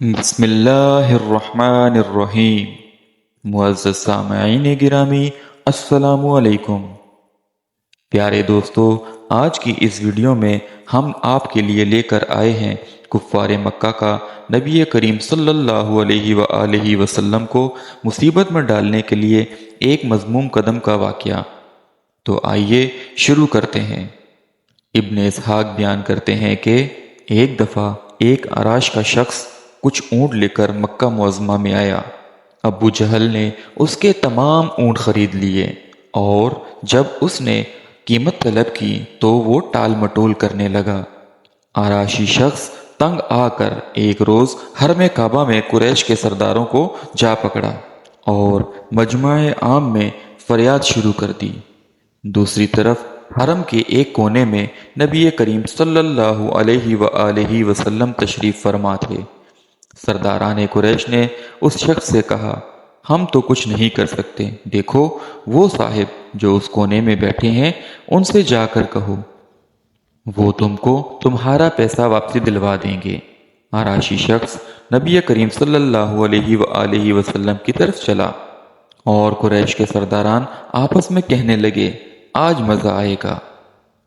بسم اللہ الرحمن الرحیم۔ معزز سامعین گرامی، السلام علیکم۔ پیارے دوستو، آج کی اس ویڈیو میں ہم آپ کے لیے لے کر آئے ہیں کفار مکہ کا نبی کریم صلی اللہ علیہ وآلہ وسلم کو مصیبت میں ڈالنے کے لیے ایک مذموم قدم کا واقعہ۔ تو آئیے شروع کرتے ہیں۔ ابن اسحاق بیان کرتے ہیں کہ ایک دفعہ ایک عراش کا شخص کچھ اونٹ لے کر مکہ معظمہ میں آیا۔ ابو جہل نے اس کے تمام اونٹ خرید لیے، اور جب اس نے قیمت طلب کی تو وہ ٹال مٹول کرنے لگا۔ عراشی شخص تنگ آ کر ایک روز حرم کعبہ میں قریش کے سرداروں کو جا پکڑا اور مجمع عام میں فریاد شروع کر دی۔ دوسری طرف حرم کے ایک کونے میں نبی کریم صلی اللہ علیہ وآلہ وسلم تشریف فرما تھے۔ سرداران قریش نے اس شخص سے کہا، ہم تو کچھ نہیں کر سکتے، دیکھو وہ صاحب جو اس کونے میں بیٹھے ہیں ان سے جا کر کہو، وہ تم کو تمہارا پیسہ واپسی دلوا دیں گے۔ عراشی شخص نبی کریم صلی اللہ علیہ وآلہ وسلم کی طرف چلا، اور قریش کے سرداران آپس میں کہنے لگے، آج مزہ آئے گا۔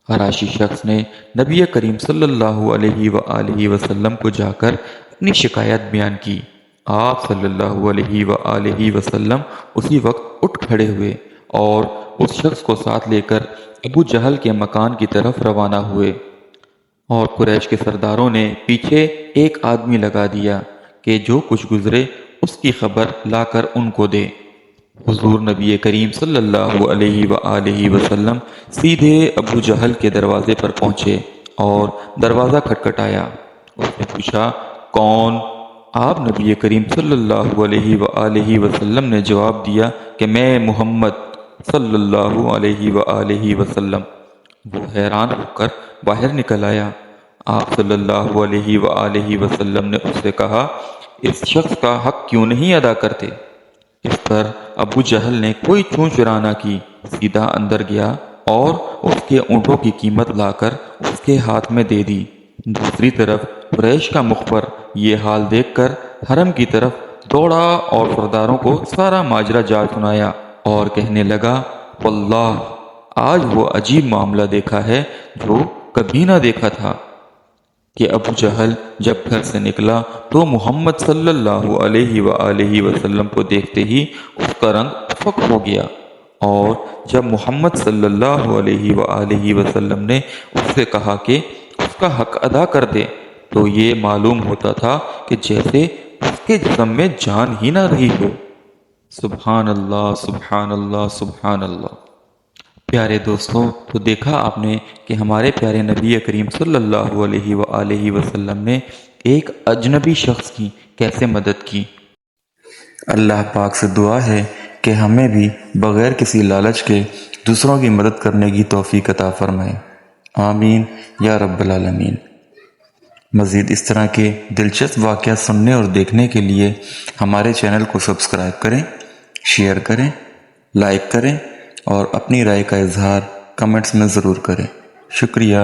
عراشی شخص نے نبی کریم صلی اللہ علیہ وآلہ وسلم کو جا کر اپنی شکایت بیان کی۔ آپ صلی اللہ علیہ وآلہ وسلم اسی وقت اٹھ کھڑے ہوئے اور اس شخص کو ساتھ لے کر ابو جہل کے مکان کی طرف روانہ ہوئے، اور قریش کے سرداروں نے پیچھے ایک آدمی لگا دیا کہ جو کچھ گزرے اس کی خبر لا کر ان کو دے۔ حضور نبی کریم صلی اللہ علیہ وآلہ وسلم سیدھے ابو جہل کے دروازے پر پہنچے اور دروازہ کھٹکھٹایا۔ اس نے پوچھا، کون؟ آپ نبی کریم صلی اللہ علیہ وآلہ وسلم نے جواب دیا کہ میں محمد صلی اللہ علیہ وآلہ وسلم۔ وہ حیران ہو کر باہر نکل آیا۔ آپ صلی اللہ علیہ وآلہ وسلم نے اس سے کہا، اس شخص کا حق کیوں نہیں ادا کرتے؟ اس پر ابو جہل نے کوئی چون چرا نہ کی، سیدھا اندر گیا اور اس کے اونٹوں کی قیمت لا کر اس کے ہاتھ میں دے دی۔ دوسری طرف قریش کا مخبر یہ حال دیکھ کر حرم کی طرف دوڑا اور سرداروں کو سارا ماجرا جا سنایا اور کہنے لگا، واللہ آج وہ عجیب معاملہ دیکھا ہے جو کبھی نہ دیکھا تھا، کہ ابو جہل جب گھر سے نکلا تو محمد صلی اللہ علیہ وآلہ وسلم کو دیکھتے ہی اس کا رنگ افق ہو گیا، اور جب محمد صلی اللہ علیہ وآلہ وسلم نے اس سے کہا کہ اس کا حق ادا کر دے تو یہ معلوم ہوتا تھا کہ جیسے اس کے جسم میں جان ہی نہ رہی ہو۔ سبحان اللہ، سبحان اللہ، سبحان اللہ۔ پیارے دوستوں، تو دیکھا آپ نے کہ ہمارے پیارے نبی کریم صلی اللہ علیہ وآلہ وسلم نے ایک اجنبی شخص کی کیسے مدد کی۔ اللہ پاک سے دعا ہے کہ ہمیں بھی بغیر کسی لالچ کے دوسروں کی مدد کرنے کی توفیق عطا فرمائے، آمین یا رب العالمین۔ مزید اس طرح کے دلچسپ واقعات سننے اور دیکھنے کے لیے ہمارے چینل کو سبسکرائب کریں، شیئر کریں، لائک کریں، اور اپنی رائے کا اظہار کمنٹس میں ضرور کریں۔ شکریہ۔